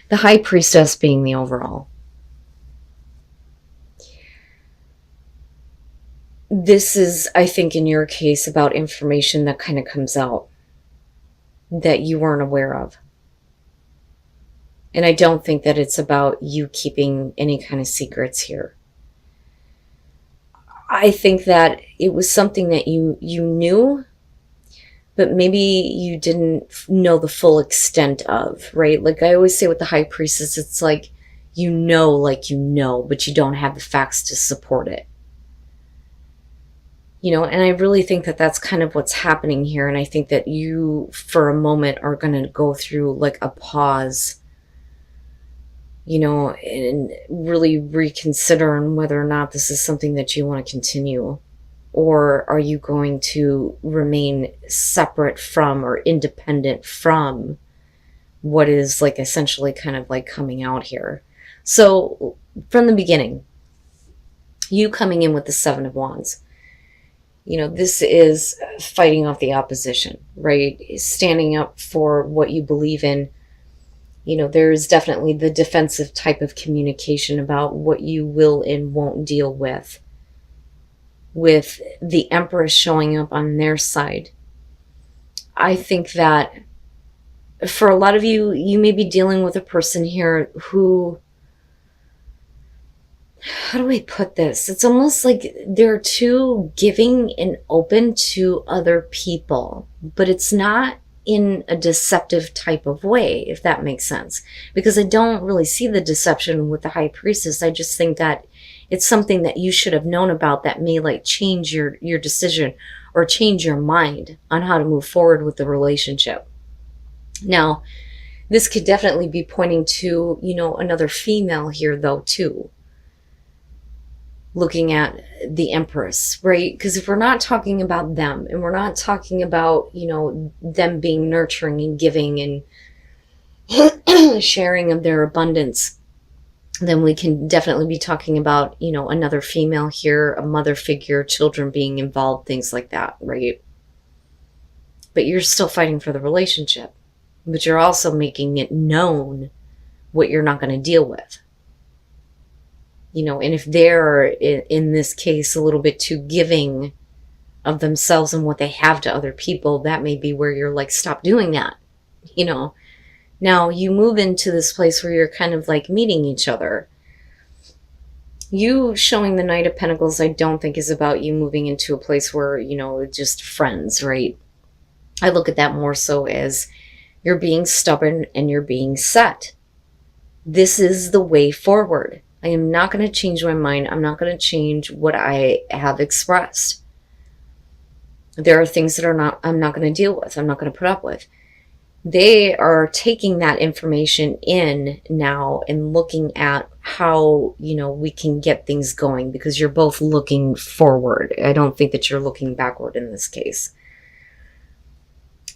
The High Priestess being the overall. This is, I think, in your case, about information that kind of comes out that you weren't aware of. And I don't think that it's about you keeping any kind of secrets here. I think that it was something that you knew, but maybe you didn't know the full extent of, right? Like I always say with the High Priestess, it's like you know, but you don't have the facts to support it. And I really think that that's kind of what's happening here. And I think that you, for a moment, are going to go through like a pause, and really reconsider on whether or not this is something that you want to continue. Or are you going to remain separate from or independent from what is like essentially kind of like coming out here? So from the beginning, you coming in with the Seven of Wands, this is fighting off the opposition, right? Standing up for what you believe in. There's definitely the defensive type of communication about what you will and won't deal with the Empress showing up on their side. I think that for a lot of you, you may be dealing with a person here who, how do I put this? It's almost like they're too giving and open to other people, but it's not in a deceptive type of way, if that makes sense. Because I don't really see the deception with the High Priestess. I just think that it's something that you should have known about that may like change your decision or change your mind on how to move forward with the relationship. Now, this could definitely be pointing to, another female here though, too. Looking at the Empress, right? Because if we're not talking about them and we're not talking about, them being nurturing and giving and sharing of their abundance, then we can definitely be talking about, another female here, a mother figure, children being involved, things like that, right? But you're still fighting for the relationship, but you're also making it known what you're not going to deal with. And if they're, in this case, a little bit too giving of themselves and what they have to other people, that may be where you're like, stop doing that. Now you move into this place where you're kind of like meeting each other. You showing the Knight of Pentacles, I don't think is about you moving into a place where, just friends, right? I look at that more so as you're being stubborn and you're being set. This is the way forward. I am not going to change my mind. I'm not going to change what I have expressed. There are things that I'm not going to deal with. I'm not going to put up with. They are taking that information in now and looking at how, we can get things going, because you're both looking forward. I don't think that you're looking backward in this case.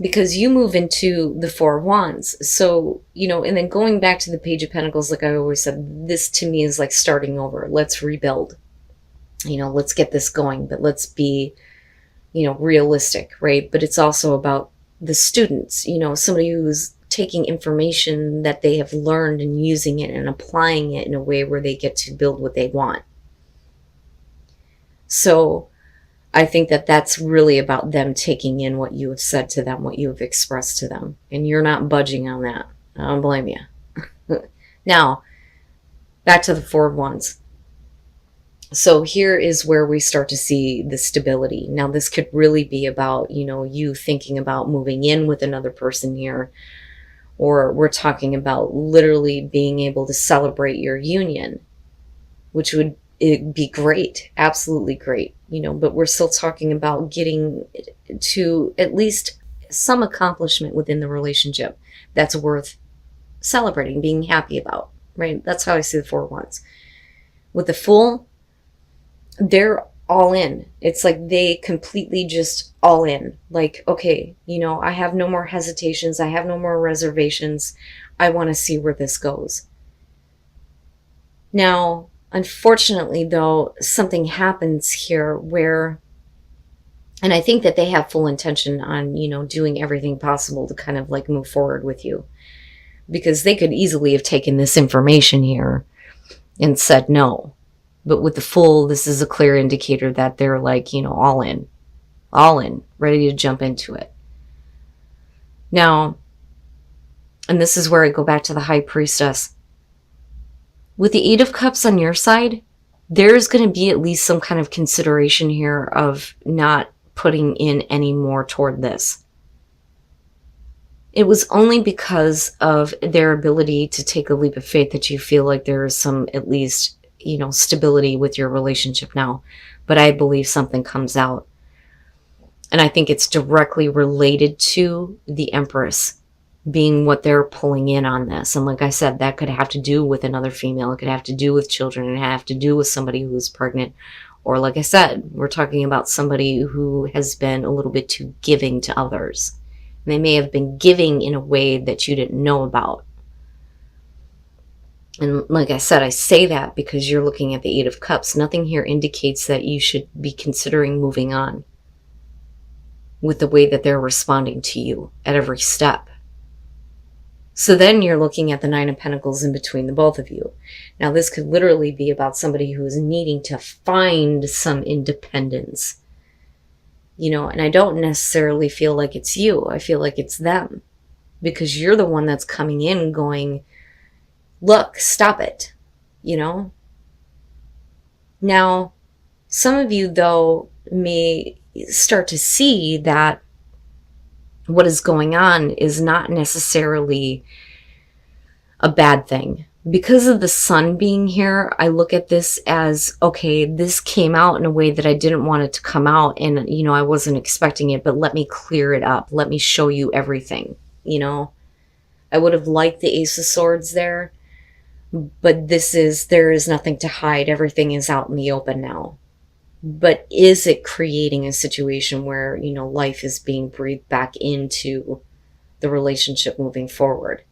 Because you move into the Four of Wands. So, and then going back to the Page of Pentacles, like I always said, this to me is like starting over. Let's rebuild. Let's get this going, but let's be, realistic, right? But it's also about the students, somebody who's taking information that they have learned and using it and applying it in a way where they get to build what they want. So I think that that's really about them taking in what you have said to them, what you have expressed to them. And you're not budging on that. I don't blame you. Now, back to the Four of Wands. So here is where we start to see the stability. Now, this could really be about, you thinking about moving in with another person here. Or we're talking about literally being able to celebrate your union, which would be great. Absolutely great. But we're still talking about getting to at least some accomplishment within the relationship that's worth celebrating, being happy about, right? That's how I see the Four of Wands. With the Fool, they're all in. It's like they completely just all in. Like, okay, I have no more hesitations. I have no more reservations. I want to see where this goes. Now, unfortunately, though, something happens here where, and I think that they have full intention on, doing everything possible to kind of like move forward with you. because they could easily have taken this information here and said no. But with the Fool, this is a clear indicator that they're like, all in, ready to jump into it. Now, and this is where I go back to the High Priestess. With the Eight of Cups on your side, there's going to be at least some kind of consideration here of not putting in any more toward this. It was only because of their ability to take a leap of faith that you feel like there is some, at least, stability with your relationship now. But I believe something comes out. And I think it's directly related to the Empress being what they're pulling in on this. And like I said, that could have to do with another female. It could have to do with children. It have to do with somebody who's pregnant. Or like I said, we're talking about somebody who has been a little bit too giving to others. And they may have been giving in a way that you didn't know about. And like I said, I say that because you're looking at the Eight of Cups. Nothing here indicates that you should be considering moving on with the way that they're responding to you at every step. So then you're looking at the Nine of Pentacles in between the both of you. Now this could literally be about somebody who is needing to find some independence. And I don't necessarily feel like it's you. I feel like it's them. Because you're the one that's coming in going, look, stop it. Now, some of you, though, may start to see that what is going on is not necessarily a bad thing. Because of the Sun being here, I look at this as, okay, this came out in a way that I didn't want it to come out, and I wasn't expecting it, but let me clear it up. Let me show you everything. I would have liked the Ace of Swords there, but there is nothing to hide. Everything is out in the open now. But is it creating a situation where, life is being breathed back into the relationship moving forward?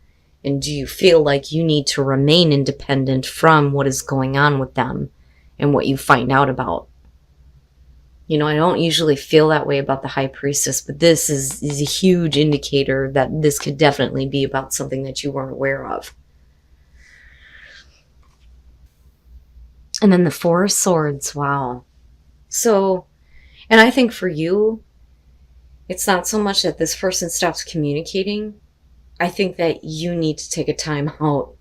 And do you feel like you need to remain independent from what is going on with them and what you find out about? I don't usually feel that way about the High Priestess, but this is a huge indicator that this could definitely be about something that you weren't aware of. And then the Four of Swords, wow. So, and I think for you, it's not so much that this person stops communicating. I think that you need to take a time out.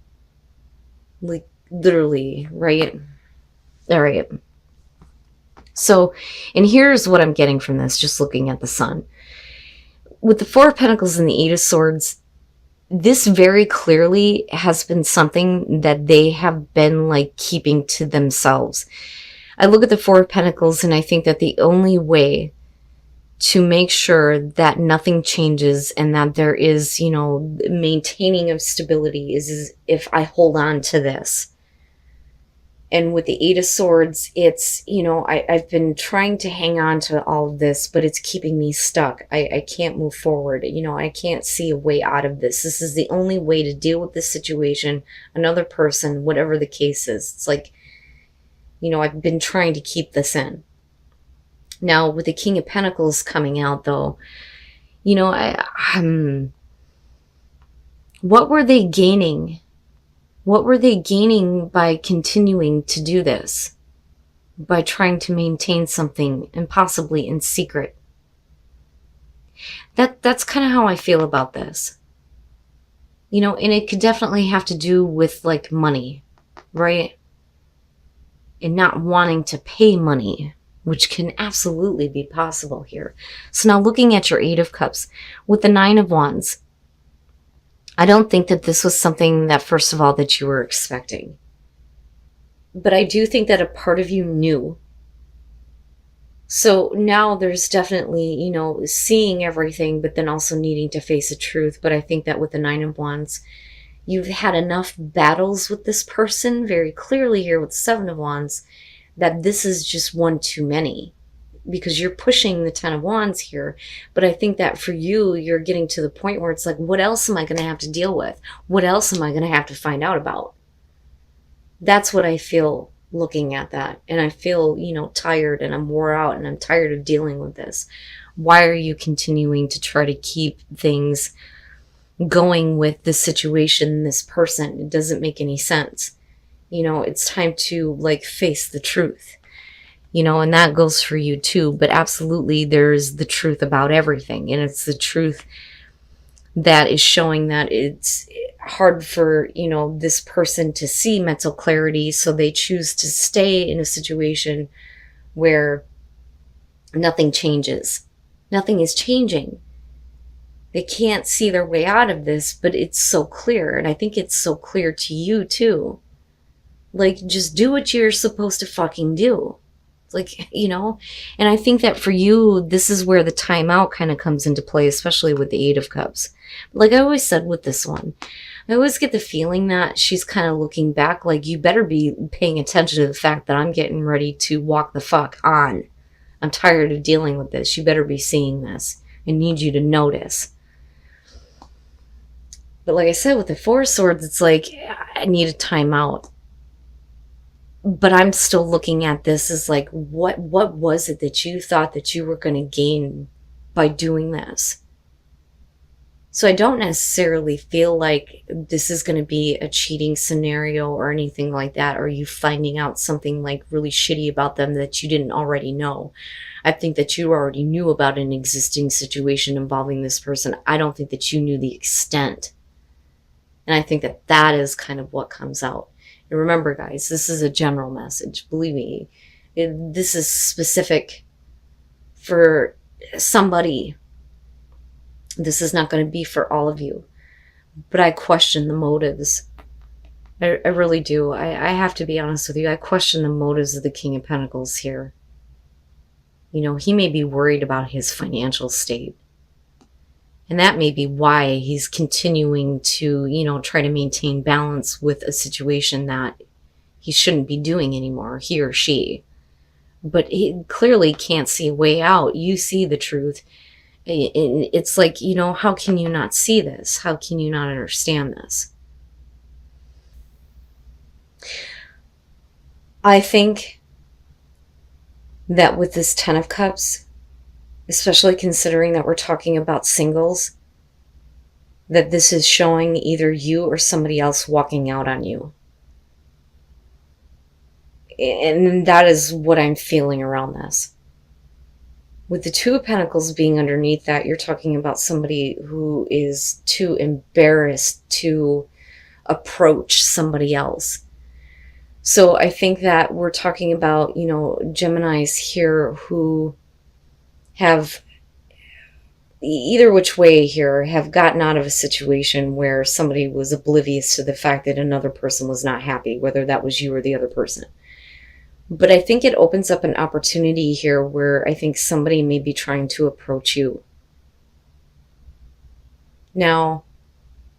Like, literally, right? All right. So, and here's what I'm getting from this, just looking at the Sun. With the Four of Pentacles and the Eight of Swords, this very clearly has been something that they have been like keeping to themselves. I look at the Four of Pentacles and I think that the only way to make sure that nothing changes and that there is, maintaining of stability is if I hold on to this. And with the Eight of Swords, it's, I've been trying to hang on to all of this, but it's keeping me stuck. I can't move forward. I can't see a way out of this. This is the only way to deal with this situation, another person, whatever the case is. It's like, I've been trying to keep this in. Now, with the King of Pentacles coming out, though, what were they gaining? What were they gaining by continuing to do this? By trying to maintain something, and possibly in secret? That's kind of how I feel about this. And it could definitely have to do with, like, money, right? And not wanting to pay money, which can absolutely be possible here. So now looking at your Eight of Cups, with the Nine of Wands, I don't think that this was something that, first of all, that you were expecting. But I do think that a part of you knew. So now there's definitely, seeing everything, but then also needing to face the truth. But I think that with the Nine of Wands, you've had enough battles with this person, very clearly here with the Seven of Wands, that this is just one too many. Because you're pushing the Ten of Wands here. But I think that for you, you're getting to the point where it's like, what else am I going to have to deal with? What else am I going to have to find out about? That's what I feel looking at that. And I feel, tired, and I'm wore out, and I'm tired of dealing with this. Why are you continuing to try to keep things going with this situation, this person. It doesn't make any sense. It's time to like face the truth, and that goes for you too. But absolutely, there's the truth about everything. And it's the truth that is showing that it's hard for, this person to see mental clarity. So they choose to stay in a situation where nothing changes. Nothing is changing. They can't see their way out of this, but it's so clear. And I think it's so clear to you too. Like, just do what you're supposed to fucking do. Like, and I think that for you, this is where the timeout kind of comes into play, especially with the Eight of Cups. Like I always said with this one, I always get the feeling that she's kind of looking back like, you better be paying attention to the fact that I'm getting ready to walk the fuck on. I'm tired of dealing with this. You better be seeing this. I need you to notice. But like I said, with the Four of Swords, it's like, I need a timeout. But I'm still looking at this as like, what was it that you thought that you were going to gain by doing this? So I don't necessarily feel like this is going to be a cheating scenario or anything like that, or you finding out something like really shitty about them that you didn't already know. I think that you already knew about an existing situation involving this person. I don't think that you knew the extent. And I think that that is kind of what comes out. And remember, guys, this is a general message. Believe me, this is specific for somebody. This is not going to be for all of you. But I question the motives. I really do. I have to be honest with you. I question the motives of the King of Pentacles here. He may be worried about his financial state. And that may be why he's continuing to, try to maintain balance with a situation that he shouldn't be doing anymore, he or she. But he clearly can't see a way out. You see the truth. It's like, how can you not see this? How can you not understand this? I think that with this Ten of Cups, especially considering that we're talking about singles, that this is showing either you or somebody else walking out on you. And that is what I'm feeling around this. With the Two of Pentacles being underneath that, you're talking about somebody who is too embarrassed to approach somebody else. So I think that we're talking about, Geminis here who have, either which way here, have gotten out of a situation where somebody was oblivious to the fact that another person was not happy, whether that was you or the other person. But I think it opens up an opportunity here where I think somebody may be trying to approach you. Now,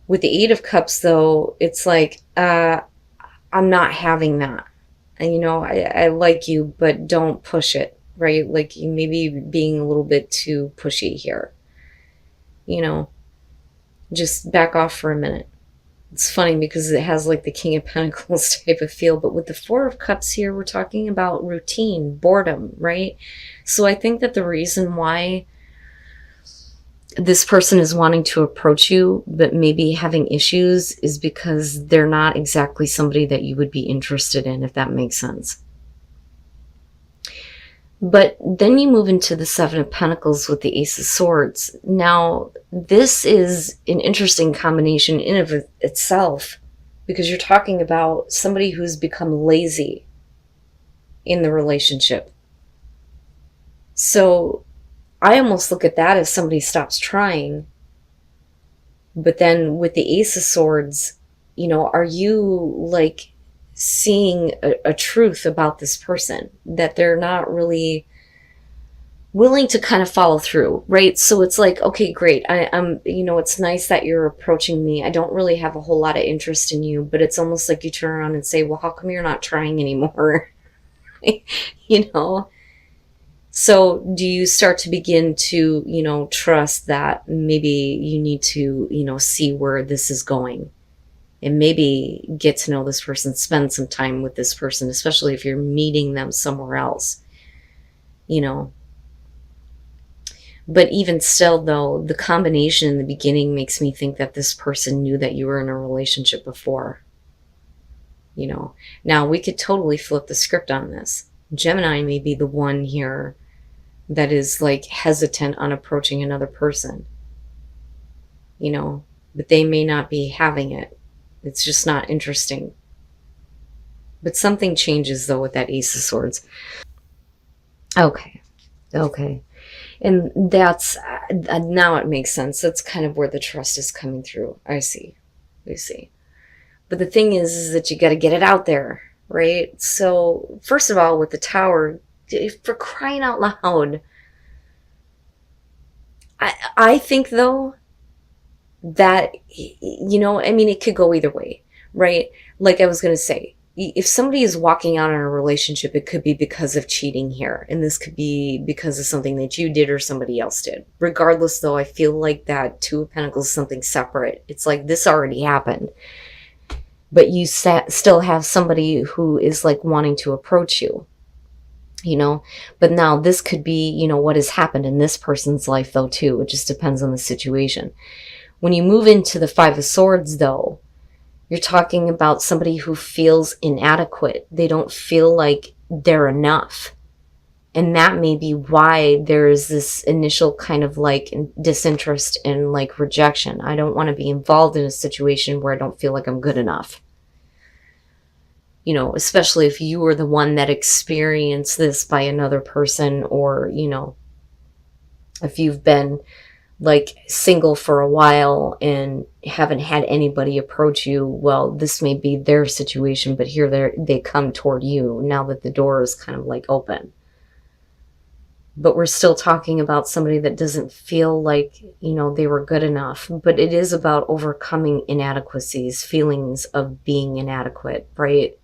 with the Eight of Cups, though, it's like, I'm not having that. And, I like you, but don't push it. Right? Like, you may be being a little bit too pushy here. Just back off for a minute. It's funny because it has like the King of Pentacles type of feel, but with the Four of Cups here, we're talking about routine, boredom, right? So I think that the reason why this person is wanting to approach you, but maybe having issues, is because they're not exactly somebody that you would be interested in, if that makes sense. But then you move into the Seven of Pentacles with the Ace of Swords. Now, this is an interesting combination in of itself, because you're talking about somebody who's become lazy in the relationship. So I almost look at that as somebody stops trying. But then with the Ace of Swords, are you like seeing a truth about this person that they're not really willing to kind of follow through, right? So it's like, okay, great. I'm, it's nice that you're approaching me. I don't really have a whole lot of interest in you, but it's almost like you turn around and say, well, how come you're not trying anymore? So do you start to begin to, trust that maybe you need to, see where this is going? And maybe get to know this person, spend some time with this person, especially if you're meeting them somewhere else, But even still, though, the combination in the beginning makes me think that this person knew that you were in a relationship before. You know, now we could totally flip the script on this. Gemini may be the one here that is like hesitant on approaching another person, you know, but they may not be having it. It's just not interesting. But something changes though with that Ace of Swords. Okay. And that's, now it makes sense. That's kind of where the trust is coming through. I see. But the thing is that you got to get it out there, right? So first of all, with the Tower, for crying out loud, I think though that, you know, I mean, it could go either way, right? Like I was going to say, if somebody is walking out in a relationship, it could be because of cheating here. And this could be because of something that you did or somebody else did. Regardless, though, I feel like that Two of Pentacles is something separate. It's like this already happened. But you still have somebody who is like wanting to approach you, you know. But now this could be, you know, what has happened in this person's life, though, too. It just depends on the situation. When you move into the Five of Swords, though, you're talking about somebody who feels inadequate. They don't feel like they're enough. And that may be why there is this initial kind of like disinterest and like rejection. I don't want to be involved in a situation where I don't feel like I'm good enough. You know, especially if you were the one that experienced this by another person, or, you know, if you've been like single for a while and haven't had anybody approach you, well, this may be their situation, but here they come toward you now that the door is kind of like open. But we're still talking about somebody that doesn't feel like, you know, they were good enough. But it is about overcoming inadequacies, feelings of being inadequate, right?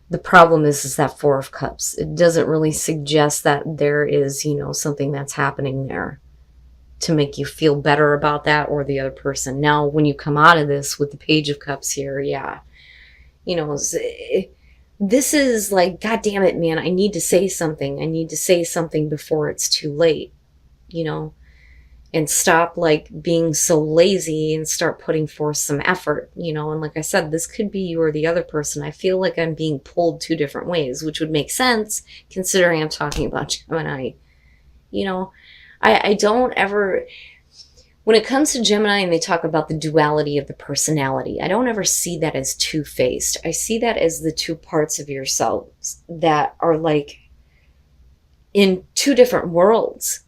The problem is that Four of Cups. It doesn't really suggest that there is, you know, something that's happening there to make you feel better about that or the other person. Now, when you come out of this with the Page of Cups here, yeah, you know, this is like, God damn it, man, I need to say something. I need to say something before it's too late, you know, and stop like being so lazy and start putting forth some effort, you know. And like I said, this could be you or the other person. I feel like I'm being pulled two different ways, which would make sense considering I'm talking about Gemini, you know. I don't ever, when it comes to Gemini and they talk about the duality of the personality, I don't ever see that as two-faced. I see that as the two parts of yourselves that are like in two different worlds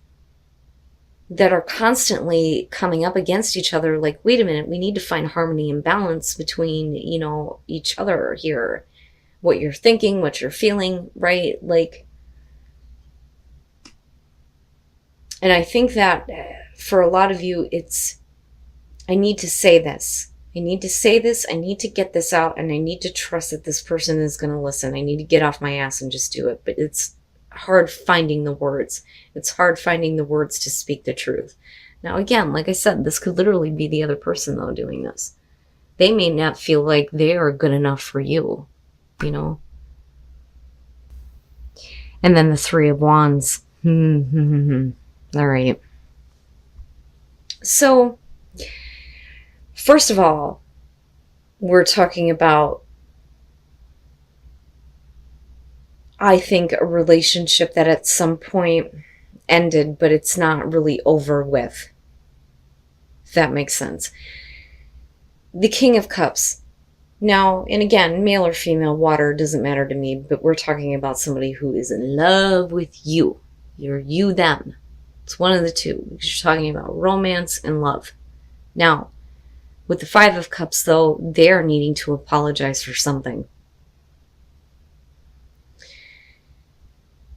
that are constantly coming up against each other. Like, wait a minute, we need to find harmony and balance between, you know, each other here. What you're thinking, what you're feeling, right? Like, and I think that for a lot of you, it's, I need to say this. I need to say this. I need to get this out. And I need to trust that this person is going to listen. I need to get off my ass and just do it. But it's hard finding the words. It's hard finding the words to speak the truth. Now, again, like I said, this could literally be the other person, though, doing this. They may not feel like they are good enough for you, you know. And then the Three of Wands. All right. So, first of all, we're talking about, I think, a relationship that at some point ended, but it's not really over with. If that makes sense. The King of Cups. Now, and again, male or female, water, doesn't matter to me, but we're talking about somebody who is in love with you. You're you, them. It's one of the two, because you're talking about romance and love. Now, with the Five of Cups, though, they're needing to apologize for something.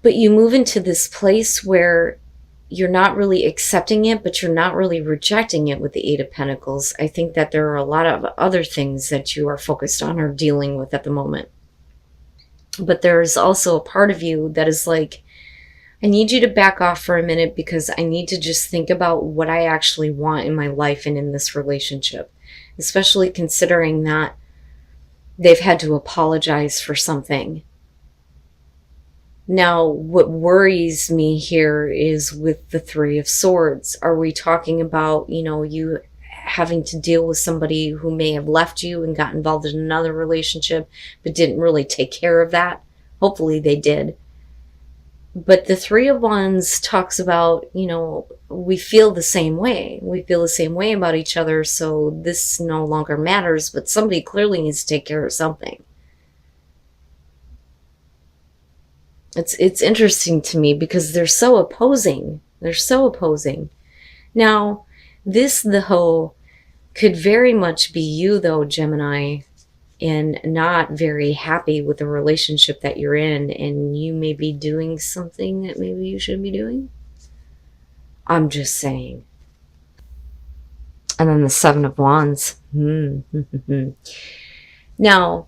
But you move into this place where you're not really accepting it, but you're not really rejecting it with the Eight of Pentacles. I think that there are a lot of other things that you are focused on or dealing with at the moment. But there's also a part of you that is like, I need you to back off for a minute because I need to just think about what I actually want in my life and in this relationship, especially considering that they've had to apologize for something. Now, what worries me here is with the Three of Swords. Are we talking about, you having to deal with somebody who may have left you and got involved in another relationship, but didn't really take care of that? Hopefully they did. But the Three of Wands talks about, we feel the same way. We feel the same way about each other, so this no longer matters, but somebody clearly needs to take care of something. It's interesting to me because they're so opposing. They're so opposing. Now, this, though, could very much be you, though, Gemini, and not very happy with the relationship that you're in, and you may be doing something that maybe you shouldn't be doing. I'm just saying. And then the Seven of Wands. Now,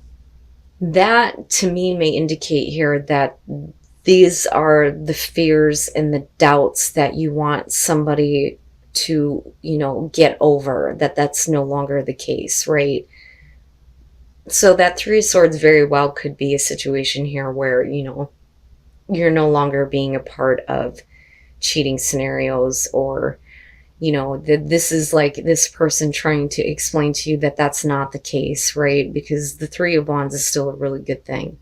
that to me may indicate here that these are the fears and the doubts that you want somebody to, get over, that's no longer the case, right? So that Three of Swords very well could be a situation here where, you're no longer being a part of cheating scenarios, or, this is like this person trying to explain to you that that's not the case, right? Because the Three of Wands is still a really good thing.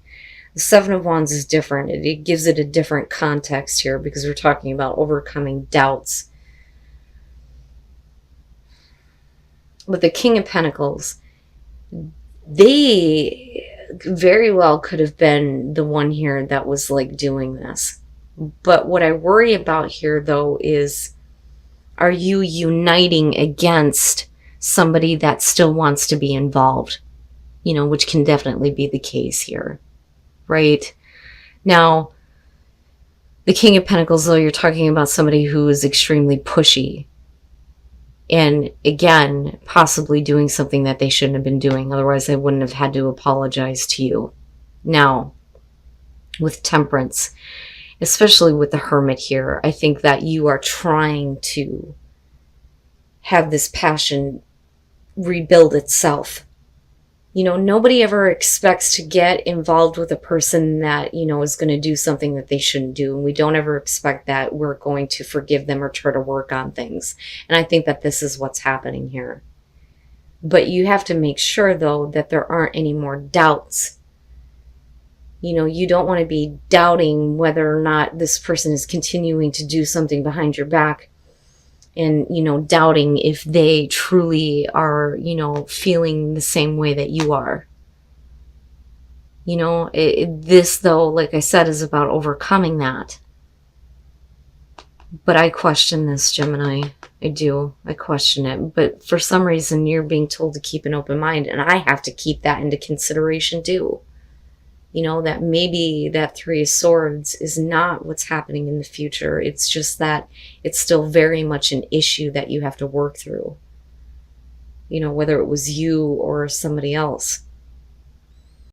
The Seven of Wands is different. It gives it a different context here because we're talking about overcoming doubts. But the King of Pentacles, they very well could have been the one here that was like doing this. But what I worry about here, though, is, are you uniting against somebody that still wants to be involved? Which can definitely be the case here, right? Now, the King of Pentacles, though, you're talking about somebody who is extremely pushy. And again, possibly doing something that they shouldn't have been doing. Otherwise, they wouldn't have had to apologize to you. Now, with Temperance, especially with the Hermit here, I think that you are trying to have this passion rebuild itself. Nobody ever expects to get involved with a person that, is going to do something that they shouldn't do. And we don't ever expect that we're going to forgive them or try to work on things. And I think that this is what's happening here. But you have to make sure, though, that there aren't any more doubts. You don't want to be doubting whether or not this person is continuing to do something behind your back, and, doubting if they truly are, feeling the same way that you are. This, though, like I said, is about overcoming that. But I question this, Gemini. I do. I question it. But for some reason, you're being told to keep an open mind, and I have to keep that into consideration, too. That maybe that Three of Swords is not what's happening in the future. It's just that it's still very much an issue that you have to work through. Whether it was you or somebody else.